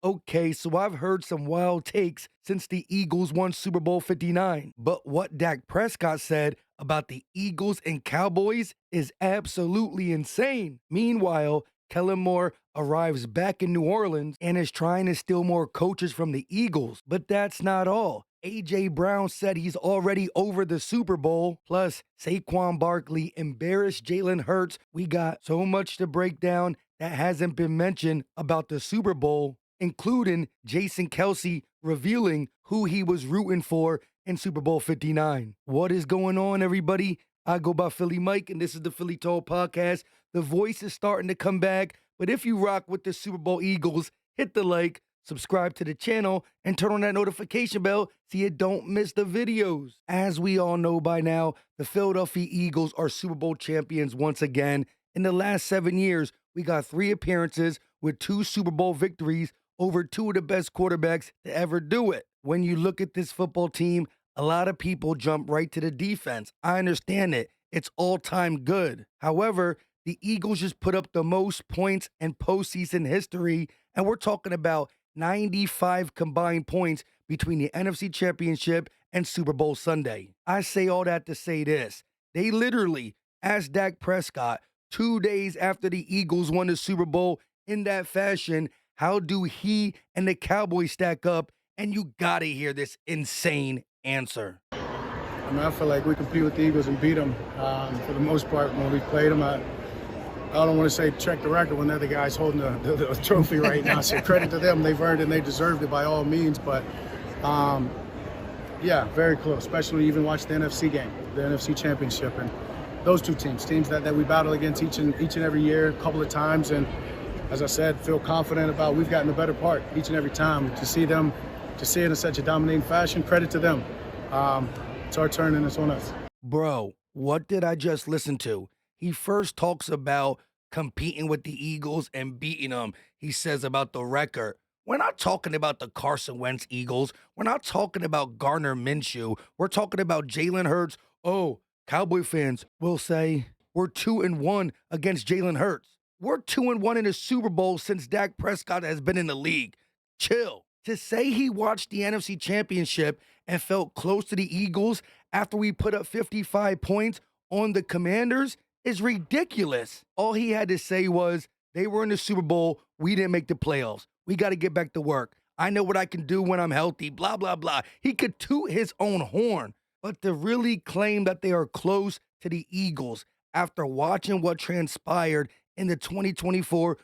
Okay, so I've heard some wild takes since the Eagles won Super Bowl 59. But what Dak Prescott said about the Eagles and Cowboys is absolutely insane. Meanwhile, Kellen Moore arrives back in New Orleans and is trying to steal more coaches from the Eagles. But that's not all. AJ Brown said he's already over the Super Bowl. Plus, Saquon Barkley embarrassed Jalen Hurts. We got so much to break down that hasn't been mentioned about the Super Bowl, including Jason Kelce revealing who he was rooting for in Super Bowl 59. What is going on, everybody? I go by Philly Mike, and this is the Philly Toll Podcast. The voice is starting to come back, but if you rock with the Super Bowl Eagles, hit the like, subscribe to the channel, and turn on that notification bell so you don't miss the videos. As we all know by now, the Philadelphia Eagles are Super Bowl champions once again. In the last 7 years, we got 3 appearances with 2 Super Bowl victories over 2 of the best quarterbacks to ever do it. When you look at this football team, a lot of people jump right to the defense. I understand it. It's all-time good. However, the Eagles just put up the most points in postseason history, and we're talking about 95 combined points between the NFC Championship and Super Bowl Sunday. I say all that to say this. They literally asked Dak Prescott 2 days after the Eagles won the Super Bowl in that fashion, how do he and the Cowboys stack up? And you gotta hear this insane answer. I mean, I feel like we compete with the Eagles and beat them for the most part when we played them. I don't want to say check the record when they're the guys holding the trophy right now. So credit to them. They've earned it and they deserved it by all means. But, yeah, very close, especially even watch the NFC game, the NFC Championship. And those two teams that we battle against each and every year a couple of times. And as I said, feel confident about we've gotten the better part each and every time. To see them, to see it in such a dominating fashion, credit to them. It's our turn and it's on us. Bro, what did I just listen to? He first talks about competing with the Eagles and beating them. He says about the record. We're not talking about the Carson Wentz Eagles. We're not talking about Gardner Minshew. We're talking about Jalen Hurts. Oh, Cowboy fans will say we're 2-1 against Jalen Hurts. We're 2-1 in the Super Bowl since Dak Prescott has been in the league. Chill. To say he watched the NFC Championship and felt close to the Eagles after we put up 55 points on the Commanders is ridiculous. All he had to say was, they were in the Super Bowl, we didn't make the playoffs. We got to get back to work. I know what I can do when I'm healthy, blah, blah, blah. He could toot his own horn. But to really claim that they are close to the Eagles after watching what transpired in the 2024-2025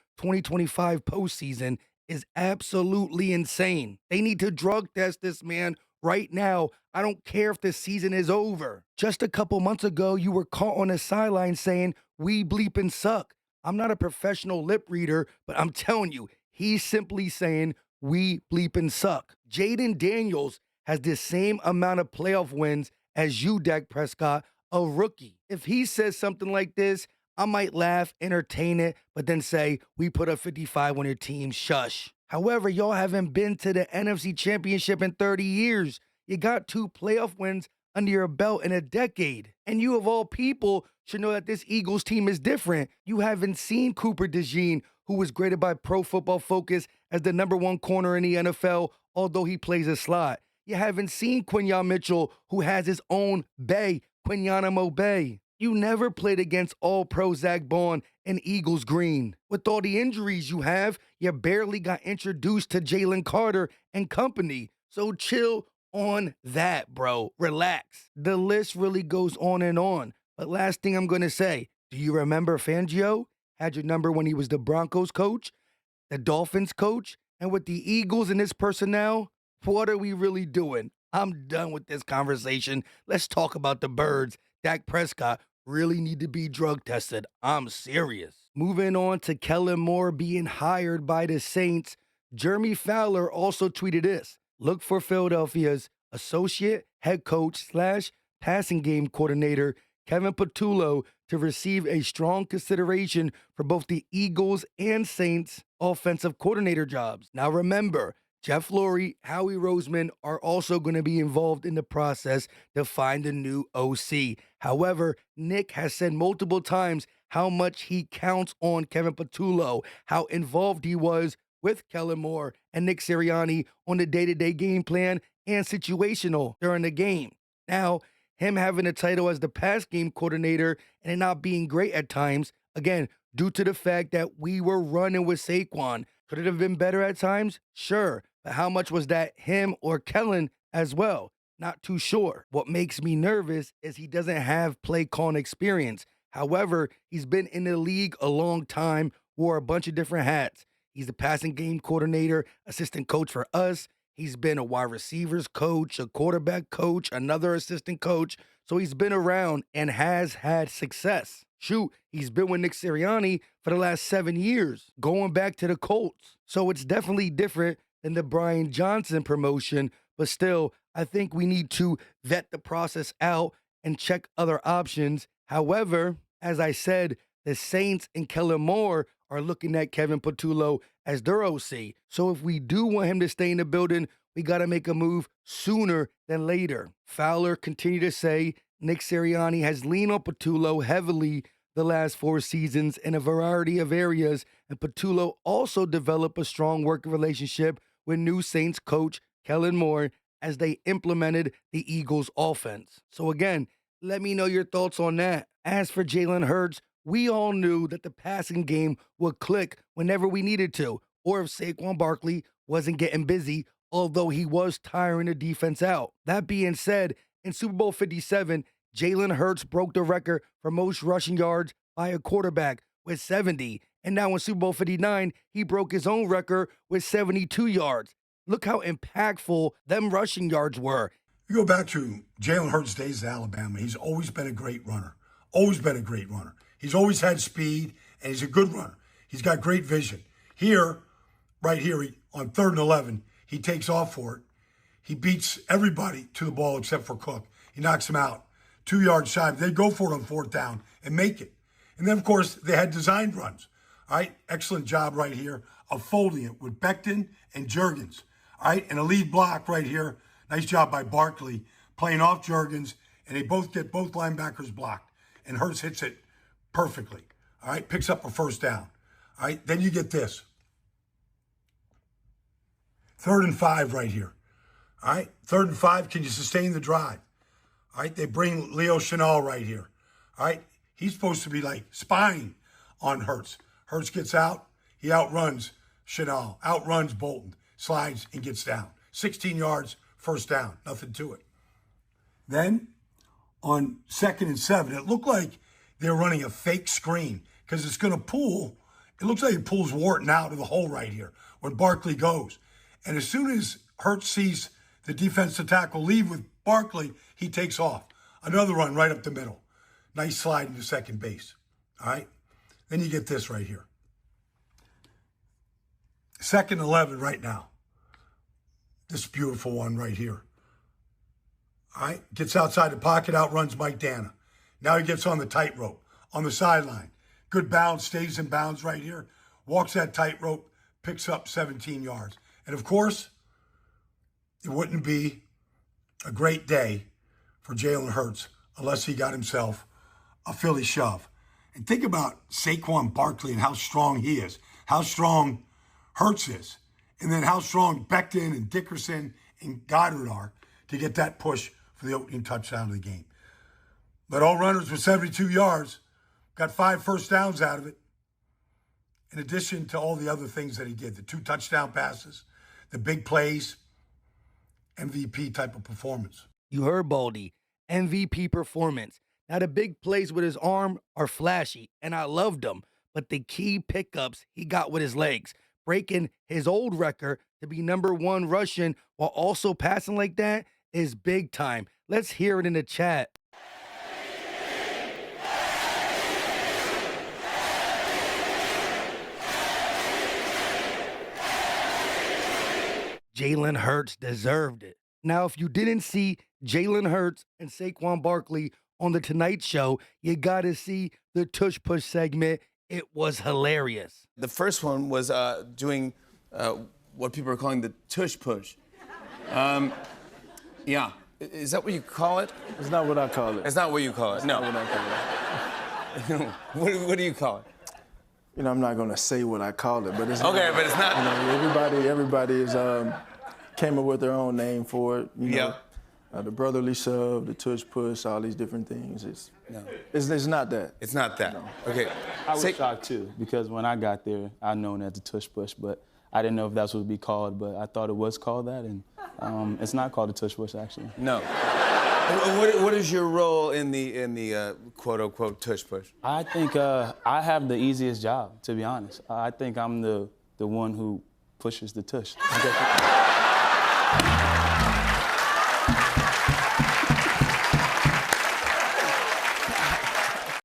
postseason is absolutely insane. They need to drug test this man right now. I don't care if the season is over. Just a couple months ago, you were caught on the sideline saying, we bleeping suck. I'm not a professional lip reader, but I'm telling you, he's simply saying, we bleeping suck. Jaden Daniels has the same amount of playoff wins as you, Dak Prescott, a rookie. If he says something like this, I might laugh, entertain it, but then say, we put up 55 on your team, shush. However, y'all haven't been to the NFC Championship in 30 years. You got 2 playoff wins under your belt in a decade. And you, of all people, should know that this Eagles team is different. You haven't seen Cooper DeJean, who was graded by Pro Football Focus as the #1 corner in the NFL, although he plays a slot. You haven't seen Quinyon Mitchell, who has his own bay, Quinyanamo Bay. You never played against All-Pro Zach Bond and Eagles Green. With all the injuries you have, you barely got introduced to Jalen Carter and company. So chill on that, bro. Relax. The list really goes on and on. But last thing I'm going to say, do you remember Fangio? Had your number when he was the Broncos coach, the Dolphins coach, and with the Eagles and his personnel? What are we really doing? I'm done with this conversation. Let's talk about the birds. Dak Prescott really need to be drug tested. I'm serious. Moving on to Kellen Moore being hired by the Saints, Jeremy Fowler also tweeted this. Look for Philadelphia's associate head coach / passing game coordinator, Kevin Patullo, to receive a strong consideration for both the Eagles and Saints offensive coordinator jobs. Now remember, Jeff Lurie, Howie Roseman are also going to be involved in the process to find a new OC. However, Nick has said multiple times how much he counts on Kevin Patullo, how involved he was with Kellen Moore and Nick Sirianni on the day-to-day game plan and situational during the game. Now, him having a title as the pass game coordinator and it not being great at times, again, due to the fact that we were running with Saquon. Could it have been better at times? Sure. But how much was that him or Kellen as well? Not too sure. What makes me nervous is he doesn't have play calling experience. However, he's been in the league a long time, wore a bunch of different hats. He's the passing game coordinator, assistant coach for us. He's been a wide receivers coach, a quarterback coach, another assistant coach. So he's been around and has had success. Shoot, he's been with Nick Sirianni for the last 7 years, going back to the Colts. So it's definitely different than the Brian Johnson promotion, but still, I think we need to vet the process out and check other options. However, as I said, the Saints and Kellen Moore are looking at Kevin Patullo as their OC. So if we do want him to stay in the building, we got to make a move sooner than later. Fowler continued to say Nick Sirianni has leaned on Patullo heavily the last 4 seasons in a variety of areas, and Patullo also developed a strong working relationship with new Saints coach Kellen Moore as they implemented the Eagles' offense. So again, let me know your thoughts on that. As for Jalen Hurts, we all knew that the passing game would click whenever we needed to, or if Saquon Barkley wasn't getting busy, although he was tiring the defense out. That being said, in Super Bowl 57, Jalen Hurts broke the record for most rushing yards by a quarterback with 70. And now in Super Bowl 59, he broke his own record with 72 yards. Look how impactful them rushing yards were. You go back to Jalen Hurts' days at Alabama, he's always been a great runner. Always been a great runner. He's always had speed, and he's a good runner. He's got great vision. Here, right here, on 3rd and 11, he takes off for it. He beats everybody to the ball except for Cook. He knocks him out. 2 yards shy. They go for it on 4th down and make it. And then, of course, they had designed runs. All right, excellent job right here of folding it with Becton and Juergens. All right, and a lead block right here. Nice job by Barkley playing off Juergens, and they both get both linebackers blocked. And Hurts hits it perfectly. All right, picks up a 1st down. All right, then you get this. 3rd and 5 right here. All right, 3rd and 5, can you sustain the drive? All right, they bring Leo Chenal right here. All right, he's supposed to be like spying on Hurts. Hurts gets out, he outruns Chenal, outruns Bolton, slides and gets down. 16 yards, 1st down, nothing to it. Then on 2nd and 7, it looked like they're running a fake screen because it's going to pull. It looks like it pulls Wharton out of the hole right here when Barkley goes. And as soon as Hurts sees the defensive tackle leave with Barkley, he takes off. Another run right up the middle. Nice slide into second base. All right? Then you get this right here. 2nd and 11 right now. This beautiful one right here. All right? Gets outside the pocket, outruns Mike Dana. Now he gets on the tightrope, on the sideline. Good bounce, stays in bounds right here. Walks that tightrope, picks up 17 yards. And of course, it wouldn't be a great day for Jalen Hurts unless he got himself a Philly shove. And think about Saquon Barkley and how strong he is, how strong Hurts is, and then how strong Becton and Dickerson and Goddard are to get that push for the opening touchdown of the game. But all runners with 72 yards, got 5 first downs out of it, in addition to all the other things that he did, the 2 touchdown passes, the big plays, MVP type of performance. You heard Baldy, MVP performance. Now the big plays with his arm are flashy, and I loved them, but the key pickups he got with his legs, breaking his old record to be #1 rushing while also passing like that is big time. Let's hear it in the chat. Jalen Hurts deserved it. Now, if you didn't see Jalen Hurts and Saquon Barkley on The Tonight Show, you got to see the Tush Push segment. It was hilarious. The first one was doing what people are calling the Tush Push. Yeah. Is that what you call it? It's not what I call it. It's not what you call it. No. Not what I call it. What do you call it? I'm not gonna say what I call it, but it's Okay, but it's not. Everybody is came up with their own name for it. Yeah. The brotherly shove, the tush push, all these different things. It's not that. It's not that. No. Okay. I was shocked too, because when I got there, I known it as the tush push, but I didn't know if that's what it would be called, but I thought it was called that, and it's not called a tush push, actually. No. What is your role in the quote unquote tush push? I think I have the easiest job, to be honest. I think I'm the one who pushes the tush.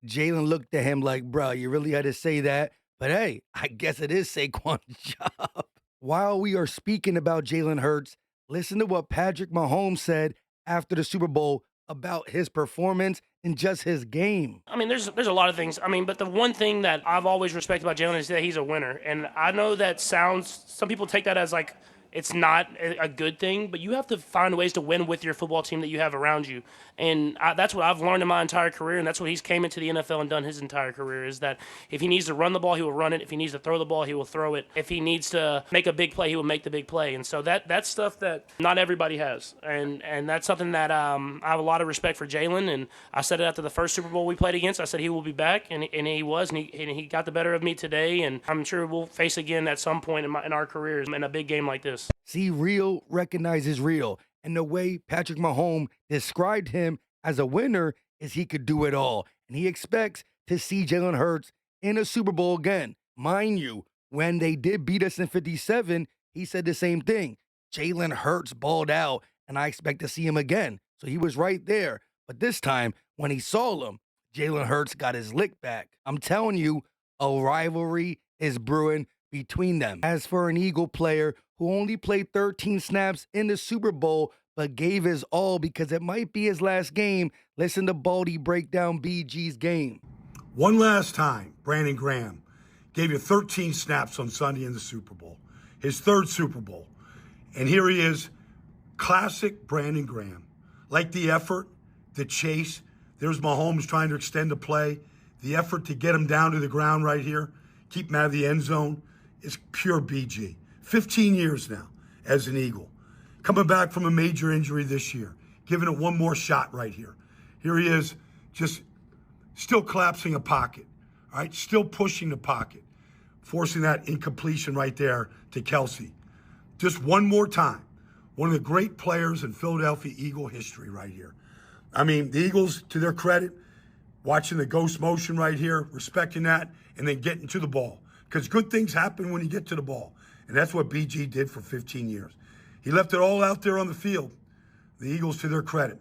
Jalen looked at him like, bro, you really had to say that? But hey, I guess it is Saquon's job. While we are speaking about Jalen Hurts, listen to what Patrick Mahomes said after the Super Bowl about his performance and just his game. I mean, there's a lot of things. I mean, but the one thing that I've always respected about Jalen is that he's a winner. And I know that some people take that as like, it's not a good thing, but you have to find ways to win with your football team that you have around you. And that's what I've learned in my entire career, and that's what he's came into the NFL and done his entire career, is that if he needs to run the ball, he will run it. If he needs to throw the ball, he will throw it. If he needs to make a big play, he will make the big play. And so that's stuff that not everybody has. And that's something that I have a lot of respect for Jalen, and I said it after the first Super Bowl we played against. I said he will be back, and he was, and he got the better of me today, and I'm sure we'll face again at some point in our careers in a big game like this. See, real recognizes real. And the way Patrick Mahomes described him as a winner is he could do it all. And he expects to see Jalen Hurts in a Super Bowl again. Mind you, when they did beat us in 57, he said the same thing. Jalen Hurts balled out, and I expect to see him again. So he was right there. But this time, when he saw him, Jalen Hurts got his lick back. I'm telling you, a rivalry is brewing between them. As for an Eagle player who only played 13 snaps in the Super Bowl but gave his all because it might be his last game, listen to Baldy break down BG's game. One last time, Brandon Graham gave you 13 snaps on Sunday in the Super Bowl, his third Super Bowl. And here he is, classic Brandon Graham. Like the effort, the chase, there's Mahomes trying to extend the play, the effort to get him down to the ground right here, keep him out of the end zone. It's pure BG. 15 years now as an Eagle. Coming back from a major injury this year, giving it one more shot right here. Here he is, just still collapsing a pocket, all right? Still pushing the pocket, forcing that incompletion right there to Kelce. Just one more time. One of the great players in Philadelphia Eagle history right here. I mean, the Eagles, to their credit, watching the ghost motion right here, respecting that, and then getting to the ball. Because good things happen when you get to the ball. And that's what BG did for 15 years. He left it all out there on the field. The Eagles, to their credit,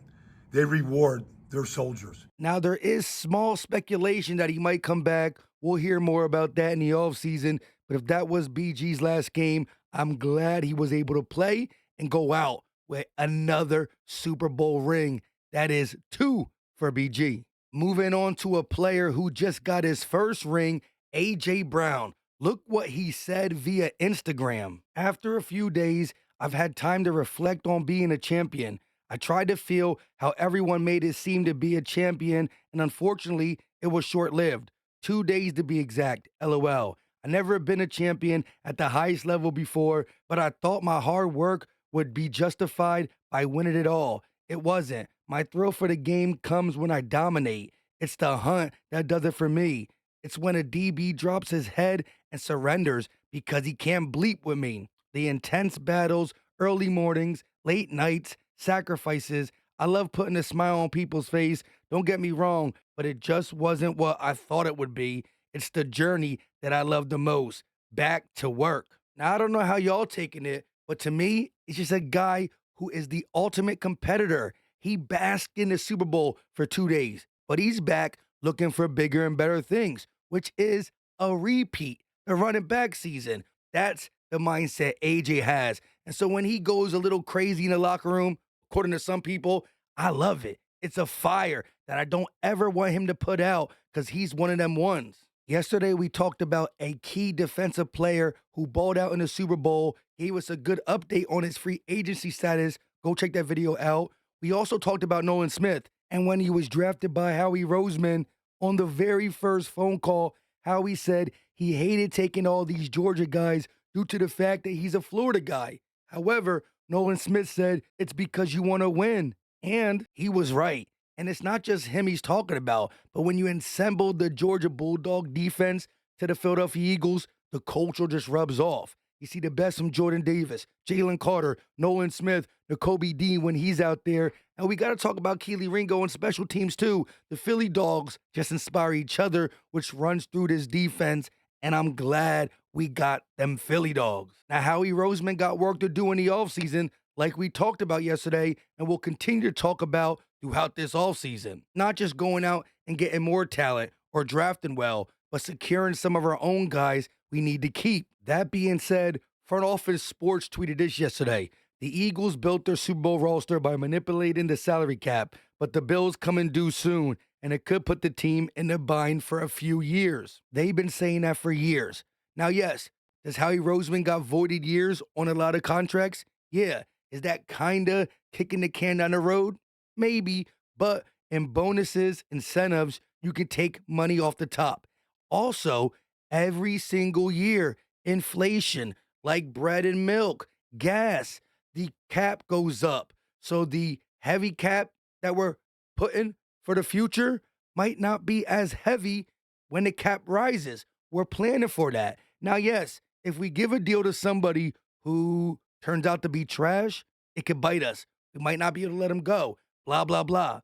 they reward their soldiers. Now, there is small speculation that he might come back. We'll hear more about that in the offseason. But if that was BG's last game, I'm glad he was able to play and go out with another Super Bowl ring. That is 2 for BG. Moving on to a player who just got his first ring, A.J. Brown. Look what he said via Instagram. After a few days, I've had time to reflect on being a champion. I tried to feel how everyone made it seem to be a champion, and unfortunately, it was short-lived. 2 days to be exact, LOL. I never been a champion at the highest level before, but I thought my hard work would be justified by winning it all. It wasn't. My thrill for the game comes when I dominate. It's the hunt that does it for me. It's when a DB drops his head and surrenders because he can't bleep with me. The intense battles, early mornings, late nights, sacrifices. I love putting a smile on people's face. Don't get me wrong, but it just wasn't what I thought it would be. It's the journey that I love the most. Back to work. Now, I don't know how y'all taking it, but to me, it's just a guy who is the ultimate competitor. He basked in the Super Bowl for 2 days, but he's back looking for bigger and better things, which is a repeat, the running back season. That's the mindset AJ has. And so when he goes a little crazy in the locker room, according to some people, I love it. It's a fire that I don't ever want him to put out because he's one of them ones. Yesterday, we talked about a key defensive player who balled out in the Super Bowl, gave us a good update on his free agency status. Go check that video out. We also talked about Nolan Smith and when he was drafted by Howie Roseman. On the very first phone call, Howie said he hated taking all these Georgia guys due to the fact that he's a Florida guy. However, Nolan Smith said it's because you want to win. And he was right. And it's not just him he's talking about, but when you assemble the Georgia Bulldog defense to the Philadelphia Eagles, the culture just rubs off. You see the best from Jordan Davis, Jalen Carter, Nolan Smith, Nakobe Dean when he's out there. And we got to talk about Keely Ringo and special teams too. The Philly Dogs just inspire each other, which runs through this defense. And I'm glad we got them Philly Dogs. Now, Howie Roseman got work to do in the offseason, like we talked about yesterday, and we'll continue to talk about throughout this offseason. Not just going out and getting more talent or drafting well, but securing some of our own guys we need to keep. That being said, Front Office Sports tweeted this yesterday. The Eagles built their Super Bowl roster by manipulating the salary cap, but the bill's coming due soon, and it could put the team in a bind for a few years. They've been saying that for years. Now, yes, does Howie Roseman got voided years on a lot of contracts? Yeah. Is that kinda kicking the can down the road? Maybe, but in bonuses, incentives, you can take money off the top. Also, every single year, inflation, like bread and milk, gas, the cap goes up. So the heavy cap that we're putting for the future might not be as heavy when the cap rises. We're planning for that. Now, yes, if we give a deal to somebody who turns out to be trash, it could bite us. We might not be able to let him go, blah, blah, blah.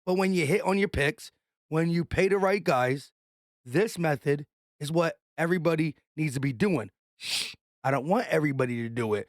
But when you hit on your picks, when you pay the right guys, this method is what everybody needs to be doing. Shh, I don't want everybody to do it.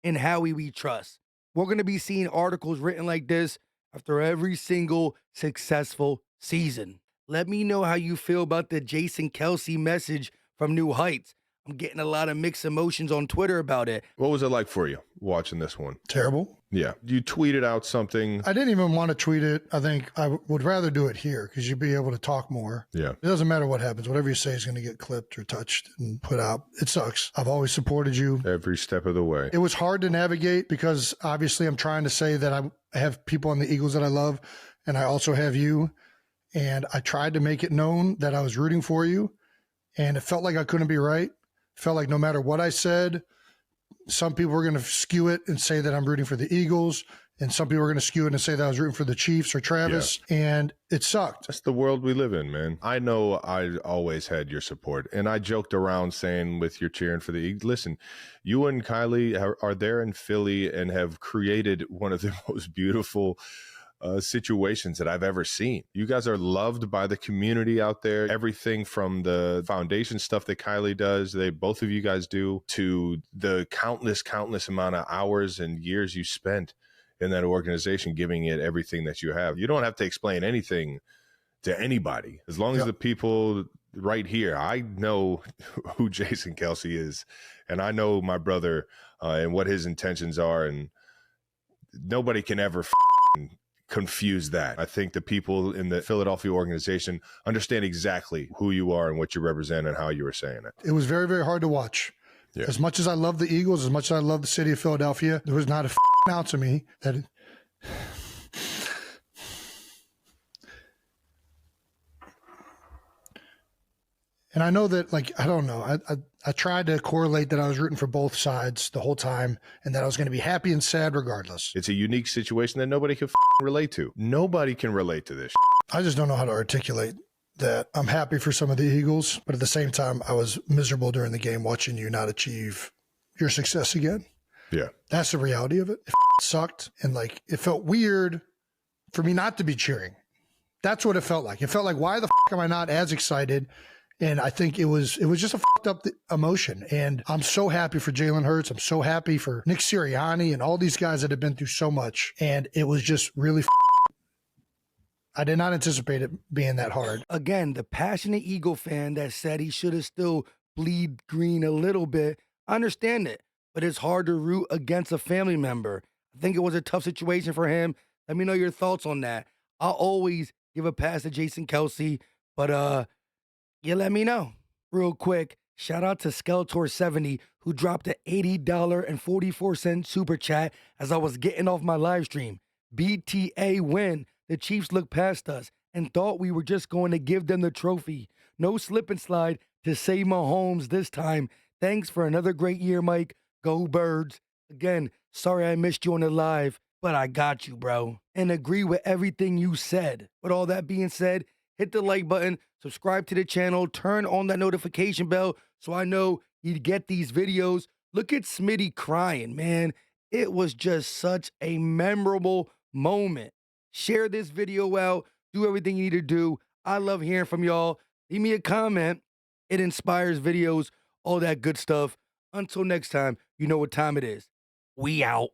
In Howie we trust. We're going to be seeing articles written like this after every single successful season. Let me know how you feel about the Jason Kelce message from New Heights. I'm getting a lot of mixed emotions on Twitter about it. What was it like for you watching this one? Terrible. Yeah. You tweeted out something. I didn't even want to tweet it. I think I would rather do it here because you'd be able to talk more. Yeah. It doesn't matter what happens. Whatever you say is going to get clipped or touched and put out. It sucks. I've always supported you. Every step of the way. It was hard to navigate because obviously I'm trying to say that I have people on the Eagles that I love and I also have you. And I tried to make it known that I was rooting for you. And it felt like I couldn't be right. Felt like no matter what I said, some people were going to skew it and say that I'm rooting for the Eagles. And some people were going to skew it and say that I was rooting for the Chiefs or Travis. Yeah. And it sucked. That's the world we live in, man. I know I always had your support. And I joked around saying with your cheering for the Eagles, listen, you and Kylie are there in Philly and have created one of the most beautiful situations that I've ever seen. You guys are loved by the community out there. Everything from the foundation stuff that Kylie does, both of you guys do, to the countless amount of hours and years you spent in that organization, giving it everything that you have. You don't have to explain anything to anybody. As long as the people right here, I know who Jason Kelce is, and I know my brother and what his intentions are, and nobody can ever confuse that. I think the people in the Philadelphia organization understand exactly who you are and what you represent and how you were saying it. It was very, very hard to watch. Yeah. As much as I love the Eagles, as much as I love the city of Philadelphia, there was not a ounce of me that and I know that, like, I don't know. I tried to correlate that I was rooting for both sides the whole time and that I was going to be happy and sad regardless. It's a unique situation that nobody can relate to. Nobody can relate to this. I just don't know how to articulate that. I'm happy for some of the Eagles, but at the same time, I was miserable during the game watching you not achieve your success again. Yeah. That's the reality of it. It sucked. And like, it felt weird for me not to be cheering. That's what it felt like. It felt like, why the am I not as excited? And I think it was just a fucked up emotion. And I'm so happy for Jalen Hurts. I'm so happy for Nick Sirianni and all these guys that have been through so much. And it was just really I did not anticipate it being that hard. Again, the passionate Eagle fan that said he should have still bleed green a little bit, I understand it. But it's hard to root against a family member. I think it was a tough situation for him. Let me know your thoughts on that. I'll always give a pass to Jason Kelce, but you let me know. Real quick, shout out to Skeletor70 who dropped an $80.44 super chat as I was getting off my live stream. BTA win. The Chiefs looked past us and thought we were just going to give them the trophy. No slip and slide to save Mahomes this time. Thanks for another great year, Mike. Go Birds. Again, sorry I missed you on the live, but I got you, bro. And agree with everything you said. With all that being said, hit the like button, subscribe to the channel, turn on that notification bell so I know you get these videos. Look at Smitty crying, man. It was just such a memorable moment. Share this video out. Do everything you need to do. I love hearing from y'all. Leave me a comment. It inspires videos, all that good stuff. Until next time, you know what time it is. We out.